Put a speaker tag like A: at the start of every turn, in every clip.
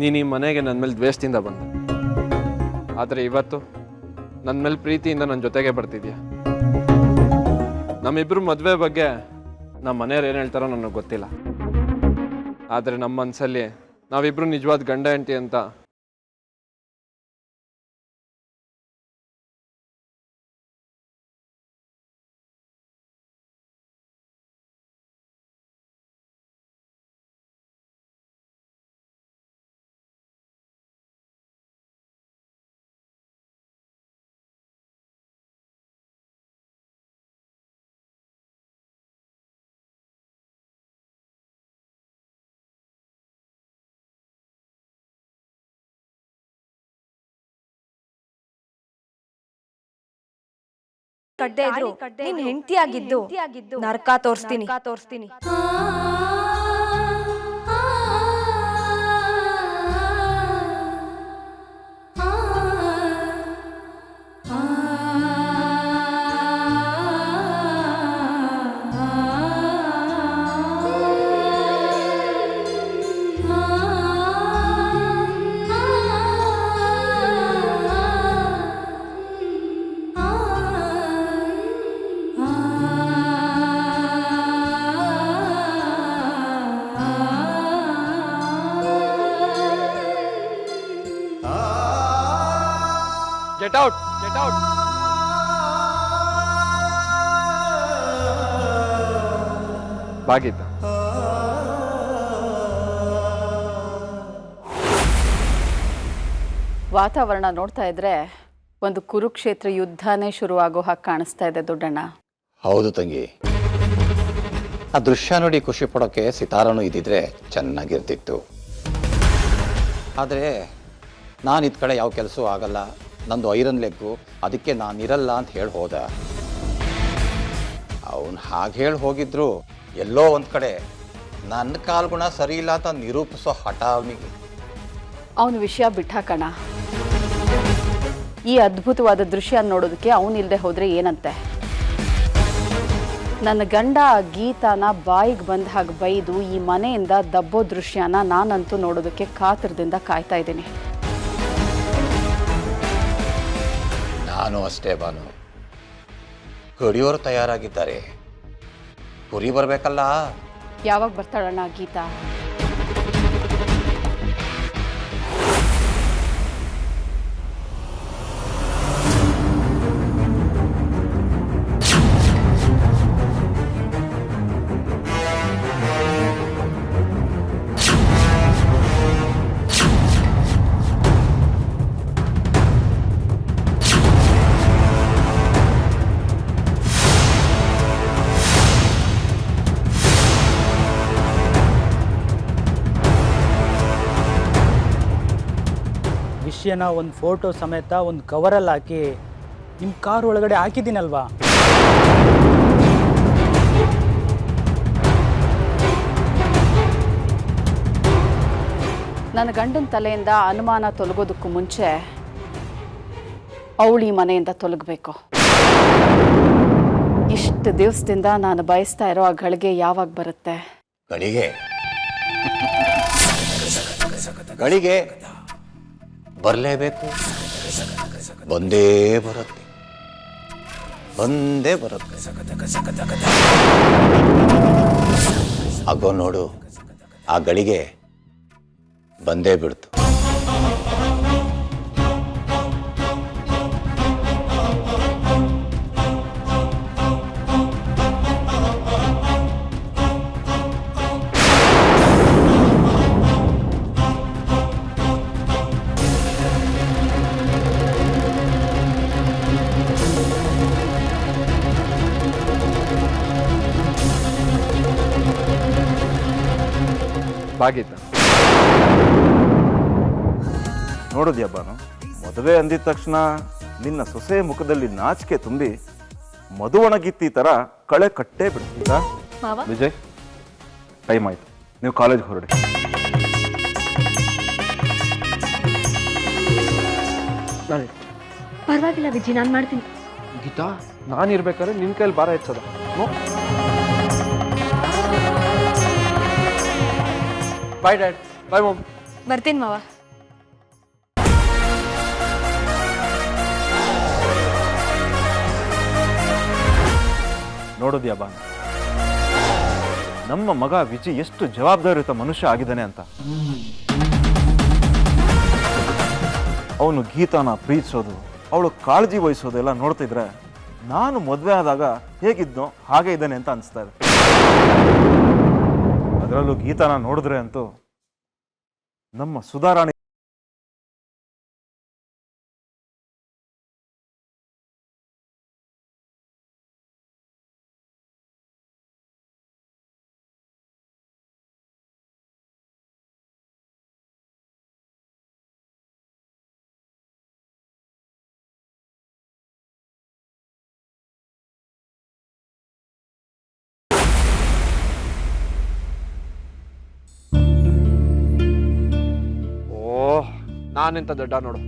A: ನೀನು ಈ ಮನೆಗೆ ನನ್ನ ಮೇಲೆ ದ್ವೇಷದಿಂದ ಬಂದೆ, ಆದರೆ ಇವತ್ತು ನನ್ನ ಮೇಲೆ ಪ್ರೀತಿಯಿಂದ ನನ್ನ ಜೊತೆಗೆ ಬರ್ತಿದ್ಯಾ. ನಮ್ಮಿಬ್ಬರು ಮದುವೆ ಬಗ್ಗೆ ನಮ್ಮ ಮನೆಯವ್ರು ಏನು ಹೇಳ್ತಾರೋ ನನಗೆ ಗೊತ್ತಿಲ್ಲ, ಆದರೆ ನಮ್ಮ ಮನಸ್ಸಲ್ಲಿ ನಾವಿಬ್ಬರು ನಿಜವಾದ ಗಂಡ ಹೆಂಡತಿ ಅಂತ
B: ಕಡ್ಡೆ ಇದ್ರು ನಿನ್ ಹೆಂಡತಿ ಆಗಿದ್ದು ನರಕ ತೋರಿಸ್ತೀನಿ.
A: Get out! Get out! ಬಾಗಿದ್ದ
C: ವಾತಾವರಣ ನೋಡ್ತಾ ಇದ್ರೆ ಒಂದು ಕುರುಕ್ಷೇತ್ರ ಯುದ್ಧನೇ ಶುರುವಾಗೋ ಹಾಗೆ ಕಾಣಿಸ್ತಾ ಇದೆ ದೊಡ್ಡಣ್ಣ.
D: ಹೌದು ತಂಗಿ, ಆ ದೃಶ್ಯ ನೋಡಿ ಖುಷಿ ಪಡೋಕ್ಕೆ ಸಿತಾರನೂ ಇದ್ದಿದ್ರೆ ಚೆನ್ನಾಗಿರ್ತಿತ್ತು. ಆದರೆ ನಾನು ಇದ್ ಕಡೆ ಯಾವ ಕೆಲಸವೂ ಆಗಲ್ಲ, ನಂದು ಐರನ್ ಲೆಗ್ಗು, ಅದಕ್ಕೆ ನಾನಿರಲ್ಲ ಅಂತ ಹೇಳಿ ಹೋದ. ಅವನು ಹಾಗೆ ಹೇಳಿ ಹೋಗಿದ್ರು ಎಲ್ಲೋ ಒಂದು ಕಡೆ ನನ್ನ ಕಾಲ್ಗುಣ ಸರಿ ಇಲ್ಲ ಅಂತ ನಿರೂಪಿಸೋ ಹಠ ಅವನಿಗೆ.
C: ಅವನ ವಿಷಯ ಬಿಟ್ಟಾಕಣ. ಈ ಅದ್ಭುತವಾದ ದೃಶ್ಯ ನೋಡೋದಕ್ಕೆ ಅವನಿಲ್ಲದೆ ಹೋದ್ರೆ ಏನಂತೆ. ನನ್ನ ಗಂಡ ಗೀತಾನ ಬಾಯಿಗೆ ಬಂದ ಹಾಗೆ ಬೈದು ಈ ಮನೆಯಿಂದ ದಬ್ಬೋ ದೃಶ್ಯನ ನಾನಂತೂ ನೋಡೋದಕ್ಕೆ ಕಾತರದಿಂದ ಕಾಯ್ತಾ ಇದ್ದೀನಿ.
D: ನಾನು ಅಷ್ಟೇ ಬಾನು, ಕಡಿಯೋರು ತಯಾರಾಗಿದ್ದಾರೆ, ಕುರಿ ಬರಬೇಕಲ್ಲ.
C: ಯಾವಾಗ ಬರ್ತಾಳಣ್ಣ ಗೀತಾ?
E: ವಿಷಯನ ಒಂದು ಫೋಟೋ ಸಮೇತ ಒಂದು ಕವರಲ್ಲಿ ಹಾಕಿ ನಿಮ್ಮ ಕಾರ್ ಒಳಗಡೆ ಹಾಕಿದ್ದೀನಲ್ವಾ?
C: ನನ್ನ ಗಂಡನ ತಲೆಯಿಂದ ಅನುಮಾನ ತೊಲಗೋದಕ್ಕೂ ಮುಂಚೆ ಅವಳು ಈ ಮನೆಯಿಂದ ತೊಲಗಬೇಕು. ಇಷ್ಟು ದಿವಸದಿಂದ ನಾನು ಬಯಸ್ತಾ ಇರೋ ಆ ಗಳಿಗೆ ಯಾವಾಗ ಬರುತ್ತೆ?
D: ಗಳಿಗೆ ಬರಲೇಬೇಕು, ಬಂದೇ ಬರುತ್ತೆ, ಬಂದೇ ಬರುತ್ತೆ. ಆಗೋ ನೋಡು, ಆ ಗಳಿಗೆ ಬಂದೇ ಬಿಡ್ತು.
A: ಬಾಗಿದ್ದ
F: ನೋಡಿದ್ಯಾ ಬಾನು, ಮದುವೆ ಅಂದಿದ ತಕ್ಷಣ ನಿನ್ನ ಸೊಸೆ ಮುಖದಲ್ಲಿ ನಾಚಿಕೆ ತುಂಬಿ ಮಧುವಣಗಿತ್ತಿ ತರ ಕಳೆ ಕಟ್ಟೇ ಬಿಡ್ತೀರಾ? ವಿಜಯ್, ಟೈಮ್ ಆಯ್ತು, ನೀವು ಕಾಲೇಜ್ ಹೊರಡಿ.
B: ಪರವಾಗಿಲ್ಲ ವಿಜಿ, ನಾನು ಮಾಡ್ತೀನಿ.
A: ಗೀತಾ, ನಾನಿರ್ಬೇಕಾದ್ರೆ ನಿನ್ನ ಕೈಲಿ ಭಾರ ಹೆಚ್ಚದ. ಬಾಯ್ ಡ್ಯಾಡ್, ಬಾಯ್ ಮಮ್.
B: ಬರ್ತೀನಿ ಮಾವ.
F: ನೋಡಿದ್ಯಾ ಬಾ, ನಮ್ಮ ಮಗ ವಿಜಿ ಎಷ್ಟು ಜವಾಬ್ದಾರಿಯುತ ಮನುಷ್ಯ ಆಗಿದ್ದಾನೆ ಅಂತ. ಅವನು ಗೀತಾನ ಪ್ರೀತಿಸೋದು, ಅವಳು ಕಾಳಜಿ ವಹಿಸೋದೆಲ್ಲ ನೋಡ್ತಿದ್ರೆ ನಾನು ಮದುವೆ ಆದಾಗ ಹೇಗಿದ್ನೋ ಹಾಗೆ ಇದ್ದಾನೆ ಅಂತ ಅನಿಸ್ತಾ ಇದೆ. ಅದರಲ್ಲೂ ಗೀತಾನ ನೋಡಿದ್ರೆ ಅಂತೂ ನಮ್ಮ ಸುಧಾರಾಣಿ
A: ನಾನೆಂತ ದೊಡ್ಡ ನೋಡು.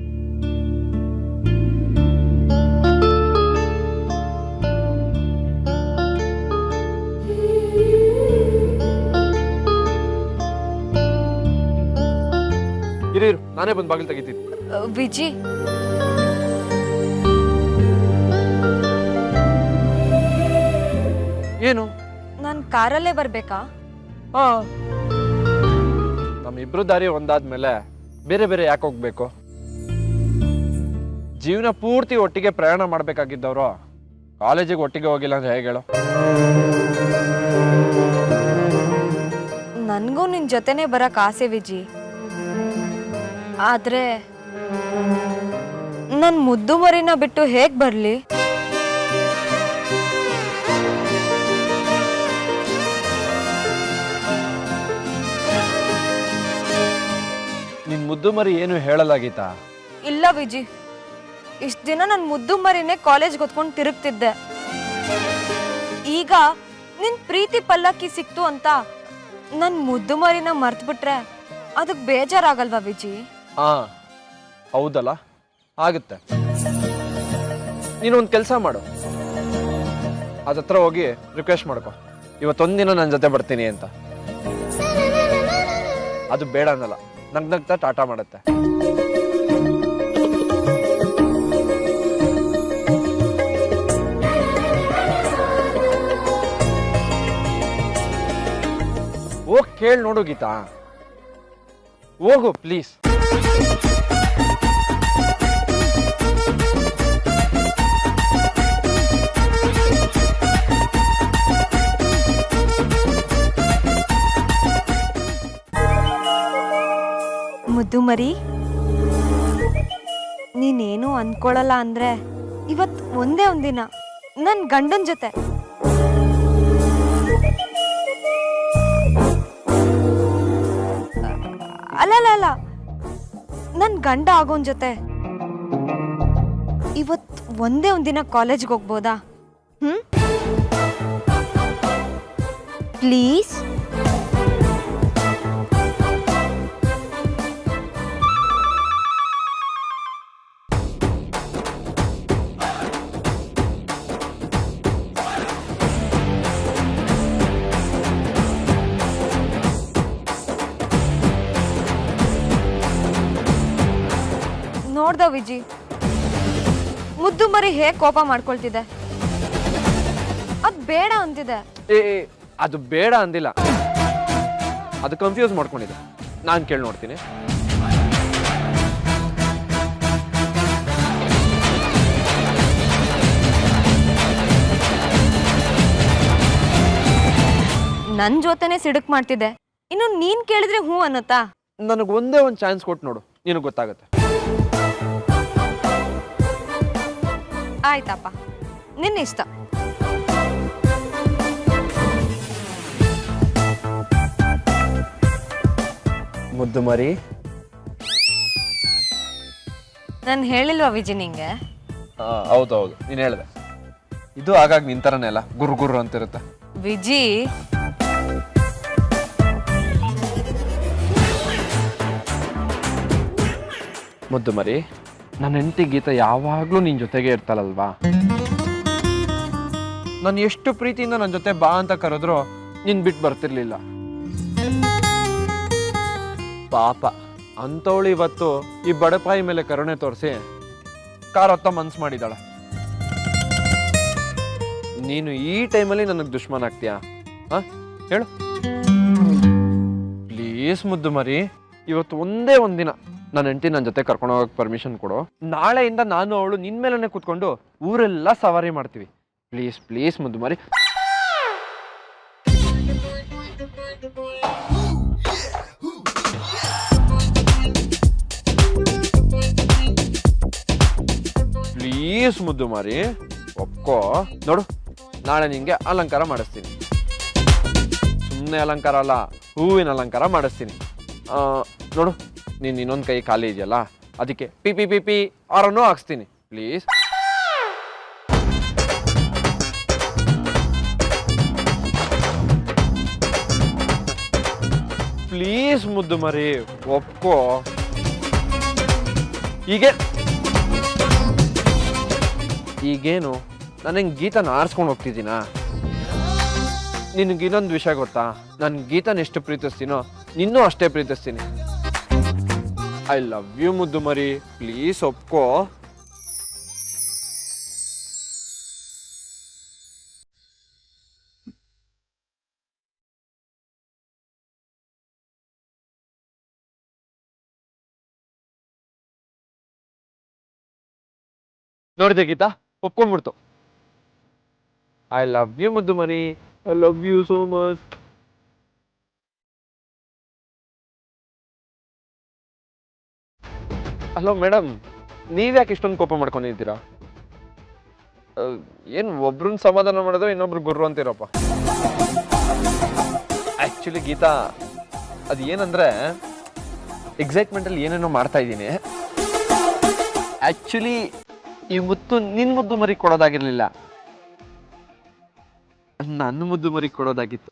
A: ಇರು ನಾನೇ ಬಂದು ಬಾಗಿಲು ತೆಗಿತೀನಿ.
B: ವಿಜಿ,
A: ಏನು?
B: ನಾನು ಕಾರಲ್ಲೇ ಬರ್ಬೇಕಾ?
A: ಹಾ, ನಮ್ಮಿಬ್ರು ದಾರಿ ಒಂದಾದ್ಮೇಲೆ ಬೇರೆ ಬೇರೆ ಯಾಕೆ ಹೋಗ್ಬೇಕು? ಜೀವನ ಪೂರ್ತಿ ಒಟ್ಟಿಗೆ ಪ್ರಯಾಣ ಮಾಡ್ಬೇಕಾಗಿದ್ದವರು ಕಾಲೇಜಿಗೆ ಒಟ್ಟಿಗೆ ಹೋಗಿಲ್ಲ ಅಂದ್ರೆ ಹೇಗೆ ಹೇಳು?
B: ನನಗೂ ನಿನ್ ಜೊತೆನೆ ಬರಕ್ ಆಸೆ ವಿಜಿ. ಆದ್ರೆ ನನ್ ಮುದ್ದು ಮರಿನ ಬಿಟ್ಟು ಹೇಗ್ ಬರ್ಲಿ?
A: ನಿನ್ ಮುದ್ದು ಮರಿ ಏನು ಹೇಳಲಾಗೀತಾ?
B: ಇಲ್ಲ ವಿಜಿ, ಇಷ್ಟ ದಿನ ನನ್ ಮುದ್ದು ಮರಿನೇ ಕಾಲೇಜ್ ಹೊತ್ಕೊಂಡು ತಿರುಗ್ತಿದ್ದೆ. ಈಗ ನಿನ್ ಪ್ರೀತಿ ಪಲ್ಲಕ್ಕಿ ಸಿಕ್ತು ಅಂತ ನನ್ ಮುದ್ದು ಮರಿನ ಮರ್ತ್ಬಿಟ್ರೆ ಅದಕ್ ಬೇಜಾರಾಗಲ್ವಾ ವಿಜಿ?
A: ಹಾ ಹೌದಲ್ಲ, ಆಗುತ್ತೆ. ನೀನೊಂದು ಕೆಲಸ ಮಾಡು, ಅದತ್ರ ಹೋಗಿ ರಿಕ್ವೆಸ್ಟ್ ಮಾಡ್ಕೊ, ಇವತ್ತೊಂದಿನ ನನ್ನ ಜೊತೆ ಬರ್ತೀನಿ ಅಂತ. ಅದು ಬೇಡ ಅನ್ನಲ್ಲ, ನಗ್ನಗ್ತಾ ಟಾಟಾ ಮಾಡುತ್ತೆ. ಹೋಗ್ ಕೇಳಿ ನೋಡು ಗೀತಾ, ಹೋಗು ಪ್ಲೀಸ್.
B: ಮುದ್ದು ಮರಿ, ನೀನೇನು ಅನ್ಕೊಳಲ್ಲ ಅಂದ್ರೆ ಇವತ್ ಒಂದೇ ಒಂದಿನ ನನ್ ಗಂಡನ್ ಜೊತೆ. ಅಲ್ಲ, ನನ್ ಗಂಡ ಆಗೋನ್ ಜೊತೆ ಇವತ್ ಒಂದೇ ಒಂದಿನ ಕಾಲೇಜ್ಗೆ ಹೋಗ್ಬೋದಾ? ಪ್ಲೀಸ್. ನೋಡ್ದ ವಿಜಿ, ಮುದ್ದು ಮರಿ ಹೇಗ್ ಕೋಪ ಮಾಡ್ಕೊಳ್ತಿದೆ. ಅದ್ ಬೇಡ ಅಂತಿದೆ.
A: ಅದು ಬೇಡ ಅಂದಿಲ್ಲ, ಅದು ಕನ್ಫ್ಯೂಸ್ ಮಾಡ್ಕೊಂಡಿದೆ. ನಾನು ಕೇಳಿ ನೋಡ್ತೀನಿ.
B: ನನ್ ಜೊತೆನೆ ಸಿಡುಕ್ ಮಾಡ್ತಿದೆ, ಇನ್ನು ನೀನ್ ಕೇಳಿದ್ರೆ ಹೂ ಅನ್ನತ್ತಾ?
A: ನನಗೆ ಒಂದೇ ಒಂದು ಚಾನ್ಸ್ ಕೊಟ್ಟು ನೋಡು, ನಿನಗೆ ಗೊತ್ತಾಗುತ್ತೆ.
B: ಆಯ್ತಪ್ಪ, ನಿನ್ನ ಇಷ್ಟ.
A: ಮುದ್ದು ಮರಿ,
B: ನಾನು ಹೇಳಿಲ್ವಾ ವಿಜಿ ನಿಂಗೆ?
A: ಹೌದೌದು, ನೀನು ಹೇಳಿದೆ. ಇದು ಆಗಾಗ ನಿಂತರನೇ ಅಲ್ಲ, ಗುರು ಗುರು ಅಂತಿರುತ್ತೆ.
B: ವಿಜಿ,
A: ಮುದ್ದು ಮರಿ, ನನ್ನ ಹೆಂಡತಿ ಗೀತಾ ಯಾವಾಗ್ಲೂ ನಿನ್ ಜೊತೆಗೆ ಇರ್ತಾಳಲ್ವಾ? ನಾನು ಎಷ್ಟು ಪ್ರೀತಿಯಿಂದ ನನ್ನ ಜೊತೆ ಬಾ ಅಂತ ಕರೆದ್ರು ನೀನ್ ಬಿಟ್ಟು ಬರ್ತಿರ್ಲಿಲ್ಲ. ಪಾಪ ಅಂಥವಳು ಇವತ್ತು ಈ ಬಡಪಾಯಿ ಮೇಲೆ ಕರುಣೆ ತೋರಿಸಿ ಕಾರ್ ಹೊತ್ತ ಮನ್ಸು ಮಾಡಿದಾಳೆ. ನೀನು ಈ ಟೈಮಲ್ಲಿ ನನಗೆ ದುಶ್ಮನ್ ಆಗ್ತೀಯಾ? ಹೇಳು ಪ್ಲೀಸ್ ಮುದ್ದು ಮರಿ, ಇವತ್ತು ಒಂದೇ ಒಂದಿನ ನನ್ನ ಹೆಂಡತಿ ನನ್ನ ಜೊತೆ ಕರ್ಕೊಂಡು ಹೋಗಕ್ಕೆ ಪರ್ಮಿಷನ್ ಕೊಡು. ನಾಳೆಯಿಂದ ನಾನು ಅವಳು ನಿನ್ನ ಮೇಲೇ ಕೂತ್ಕೊಂಡು ಊರೆಲ್ಲ ಸವಾರಿ ಮಾಡ್ತೀವಿ. ಪ್ಲೀಸ್ ಪ್ಲೀಸ್ ಮುದ್ದು ಮರಿ. ಪ್ಲೀಸ್ ಮುದ್ದು ಮಾರಿ ಒಪ್ಕೋ. ನೋಡು, ನಾಳೆ ನಿಂಗೆ ಅಲಂಕಾರ ಮಾಡಿಸ್ತೀನಿ. ಸುಮ್ಮನೆ ಅಲಂಕಾರ ಅಲ್ಲ, ಹೂವಿನ ಅಲಂಕಾರ ಮಾಡಿಸ್ತೀನಿ. ನೋಡು, ನೀನು ಇನ್ನೊಂದು ಕೈ ಖಾಲಿ ಇದೆಯಲ್ಲ, ಅದಕ್ಕೆ ಪಿ ಪಿ ಪಿ ಪಿ ಆರನ್ನು ಹಾಕ್ಸ್ತೀನಿ. ಪ್ಲೀಸ್ ಪ್ಲೀಸ್ ಮುದ್ದು ಮರಿ ಒಪ್ಕೋ. ಈಗೇನು ನಾನು ಹೆಂಗೆ ಗೀತನ ಆರಿಸ್ಕೊಂಡು ಹೋಗ್ತಿದ್ದೀನಾ? ನಿನಗೆ ಇನ್ನೊಂದು ವಿಷಯ ಗೊತ್ತಾ? ನಾನು ಗೀತನ ಎಷ್ಟು ಪ್ರೀತಿಸ್ತೀನೋ ನಿನ್ನೂ ಅಷ್ಟೇ ಪ್ರೀತಿಸ್ತೀನಿ. ಐ ಲವ್ ಯು ಮುದ್ದು ಮರಿ, ಪ್ಲೀಸ್ ಒಪ್ಕೋ. ನೋಡಿದೆ ಗೀತಾ, ಒಪ್ಕೊಂಡ್ಬಿಡ್ತು. ಐ ಲವ್ ಯು ಮುದ್ದು ಮರಿ, I love you so much. Hello madam, ನೀವ್ಯಾಕೆ ಇಷ್ಟೊಂದು ಕೋಪ ಮಾಡ್ಕೊಂಡಿದ್ದೀರಾ? ಏನು ಒಬ್ರನ್ನ ಸಮಾಧಾನ ಮಾಡೋದು ಇನ್ನೊಬ್ರು ಗುರ್ರು ಅಂತೀರಪ್ಪ. ಆ್ಯಕ್ಚುಲಿ ಗೀತಾ, ಅದು ಏನಂದ್ರೆ ಎಕ್ಸೈಟ್ಮೆಂಟಲ್ಲಿ ಏನೇನೋ ಮಾಡ್ತಾ ಇದ್ದೀನಿ. ಆ್ಯಕ್ಚುಲಿ ಈ ಮುತ್ತು ನಿನ್ನ ಮುದ್ದು ಮರಿ ಕೊಡೋದಾಗಿರ್ಲಿಲ್ಲ, ನನ್ನ ಮುದ್ದು ಮರಿ ಕೊಡೋದಾಗಿತ್ತು.